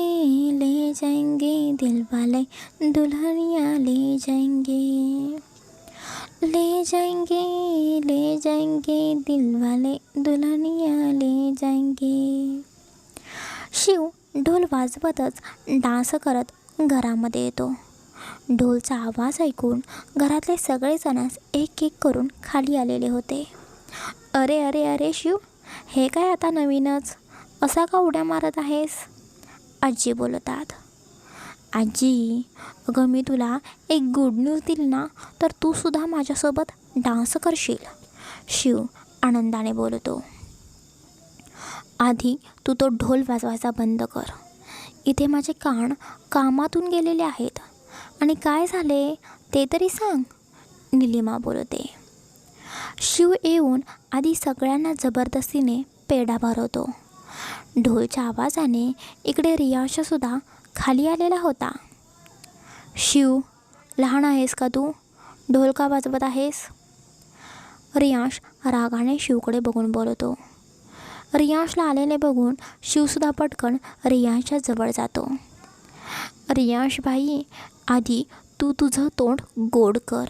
दिलवाले दुल्हनिया ले जाएंगे. ले जाएंगे दिलवाले दुल्हनिया ले जाएंगे. शिव ढोल वाजवतच डान्स करत घरामध्ये येतो. ढोलचा आवाज ऐकून घरातले सगळेजणच एक एक करून खाली आलेले होते. अरे अरे अरे शिव, हे काय आता नवीनच, असा का उड्या मारत आहेस? आजी बोलतात. आजी, अगं मी तुला एक गुड न्यूज दिली ना, तर तू सुद्धा माझ्यासोबत डान्स करशील. शिव आनंदाने बोलतो. आधी तू तो ढोल वाजवायचा बंद कर. इथे माझे कान कामातून गेलेले आहेत. आणि काय झाले ते तरी सांग, निलिमा बोलते. शिव येऊन आधी सगळ्यांना जबरदस्तीने पेढा भरवतो. ढोलच्या आवाजाने इकडे रियाशसुद्धा खाली आलेला होता. शिव, लहान आहेस का तू? ढोल का वाजवत आहेस? रियांश रागाने शिवकडे बघून बोलतो. रियांशला आलेले बघून शिवसुद्धा पटकन रियांशच्या जवळ जातो. रियांश भाई, आधी तू तुझं तोंड गोड कर.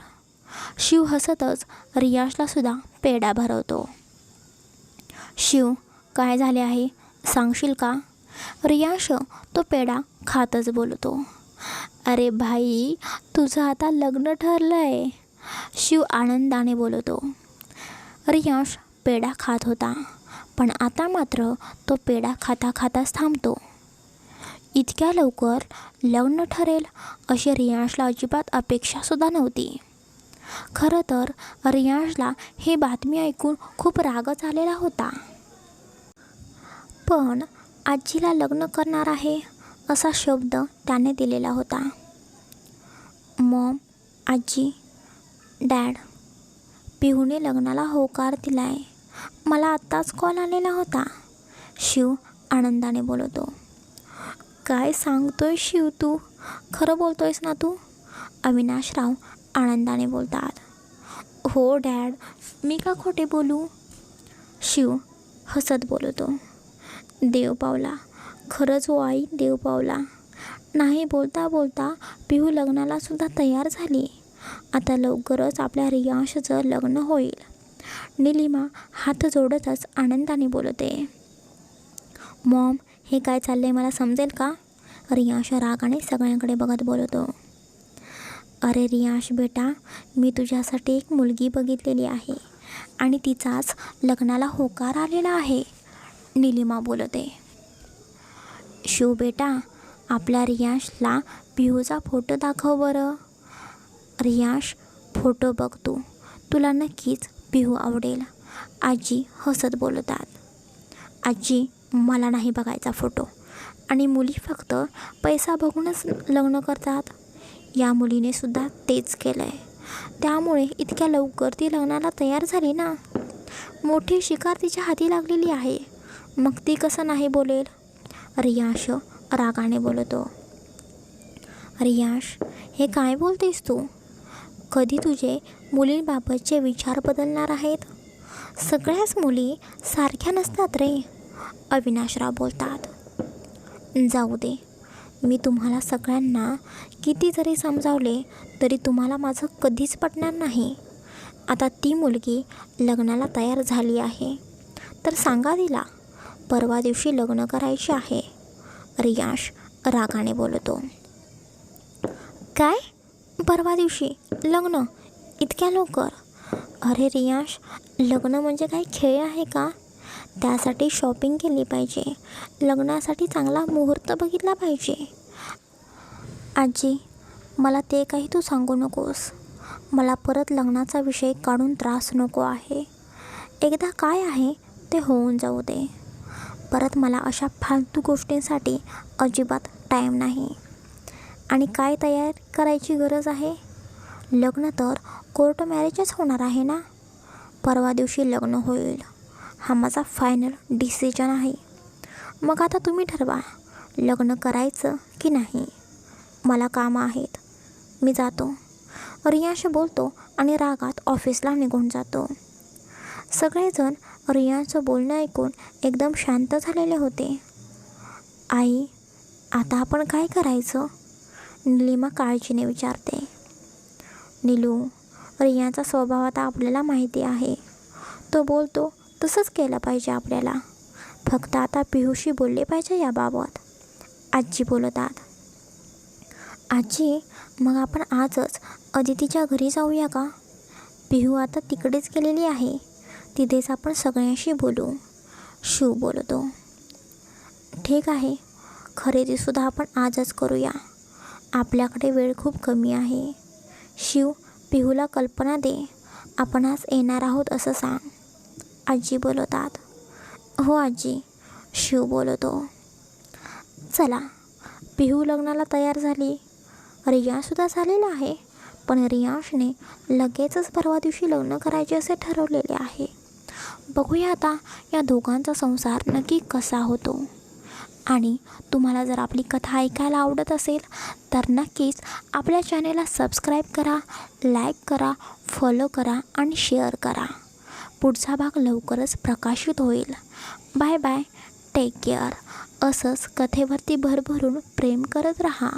शिव हसतच रियाजला सुद्धा पेढा भरवतो. शिव, काय झाले आहे सांगशील का? रियाज तो पेढा खातच बोलतो. अरे भाई, तुझं आता लग्न ठरलं आहे, शिव आनंदाने बोलतो. रियाज पेढा खात होता, पण आता मात्र तो पेढा खाता खाताच थांबतो. इतक्या लवकर लग्न ठरेल अशी रियाजला अजिबात अपेक्षासुद्धा नव्हती. खरं तर रियाजला ही बातमी ऐकून खूप रागच आलेला होता. पण आजीला लग्न करणार आहे असा शब्द त्याने दिलेला होता. मॉम, आजी, डॅड, पिहूने लग्नाला होकार दिलाय. मला आत्ताच कॉल आलेला होता, शिव आनंदाने बोलतो. काय सांगतोय शिव तू? खरं बोलतोयस ना तू? अविनाशराव आनंदाने बोलतात. हो डॅड, मी का खोटे बोलू? शिव हसत बोलतो. देव पावला, खरंच हो आई, देव पावला. नाही बोलता बोलता पिहू लग्नाला सुद्धा तयार झाली. आता लवकरच आपल्या रियाजचं लग्न होईल. निलिमा हात जोडतच आनंदाने बोलते. मॉम, हे काय चाललंय मला समजेल का? रियाज रागाने सगळ्यांकडे बघत बोलतो. अरे रियाज बेटा, मी तुझ्यासाठी एक मुलगी बघितलेली आहे आणि तिचाच लग्नाला होकार आलेला आहे, निलिमा बोलते. शिव बेटा, आपल्या रियाजला पिहूचा फोटो दाखव बरं. रियाज, फोटो बघ तू, तुला नक्कीच पिहू आवडेल, आजी हसत बोलतात. आजी, मला नाही बघायचा फोटो. आणि मुली फक्त पैसा बघूनच लग्न करतात. या मुलीने सुद्धा तेच केलं आहे. त्यामुळे इतक्या लवकर ती लग्नाला तयार झाली ना. मोठी शिकार तिच्या हाती लागलेली आहे, मग ती कसं नाही बोलेल? रियाज रागाने बोलतो. रियाज, हे काय बोलतेस तू? कधी तुझे मुलींबाबतचे विचार बदलणार आहेत? सगळ्याच मुली सारख्या नसतात रे, अविनाशराव बोलतात. जाऊ दे, मी तुम्हाला सगळ्यांना किती जरी समजावले तरी तुम्हाला माझं कधीच पटणार नाही. आता ती मुलगी लग्नाला तयार झाली आहे तर सांगा तिला परवा दिवशी लग्न करायचे आहे, रियाज रागाने बोलतो. काय? परवा दिवशी लग्न? इतक्या लवकर? अरे रियाज, लग्न म्हणजे काही खेळ आहे का? त्यासाठी शॉपिंग केली पाहिजे, लग्नासाठी चांगला मुहूर्त बघितला पाहिजे. आजी, मला ते काही तू सांगू नकोस. मला परत लग्नाचा विषय काढून त्रास नको आहे. एकदा काय आहे ते होऊन जाऊ दे. परत मला अशा फालतू गोष्टींसाठी अजिबात टाईम नाही. आणि काय तयार करायची गरज आहे? लग्न तर कोर्ट मॅरेजच होणार आहे ना. परवा दिवशी लग्न होईल, हा माझा फायनल डिसिजन आहे. मग आता तुम्ही ठरवा, लग्न करायचं की नाही. मला कामं आहेत, मी जातो, रियाज बोलतो आणि रागात ऑफिसला निघून जातो. सगळेजण रियाजचं बोलणं ऐकून एकदम शांत झालेले होते. आई, आता आपण काय करायचं? निलिमा काळजीने विचारते. निलू, रियाचा स्वभाव आता आपल्याला माहिती आहे. तो बोलतो तसंच केलं पाहिजे आपल्याला. फक्त आता पिहूशी बोलले पाहिजे याबाबत, आजी बोलतात. आजी, मग आपण आजच अदितीच्या घरी जाऊया का? पिहू आता तिकडेच गेलेली आहे, तिथेच आपण सगळ्यांशी बोलू, शिव बोलतो. ठीक आहे, खरेदीसुद्धा आपण आजच करूया. आपल्याकडे वेळ खूप कमी आहे. शिव, पिहूला कल्पना दे, आपण आज येणार आहोत असं सांग, आजी बोलतात. हो आजी, शिव बोलतो. चला, पिहू लग्नाला तयार झाली, रियाजसुद्धा झालेला आहे. पण रियाजने लगेचच परवा दिवशी लग्न करायचे असे ठरवलेले आहे. बघूया आता या दोघांचा संसार नक्की कसा होतो. आणि तुम्हाला जर आपली कथा ऐकायला आवडत असेल तर नक्कीच आपल्या चॅनेलला सबस्क्राईब करा, लाईक करा, फॉलो करा आणि शेअर करा. पुढचा भाग लवकरच प्रकाशित होईल. Bye bye, take care. असंच कथेवरती भरभरून प्रेम करत राहा.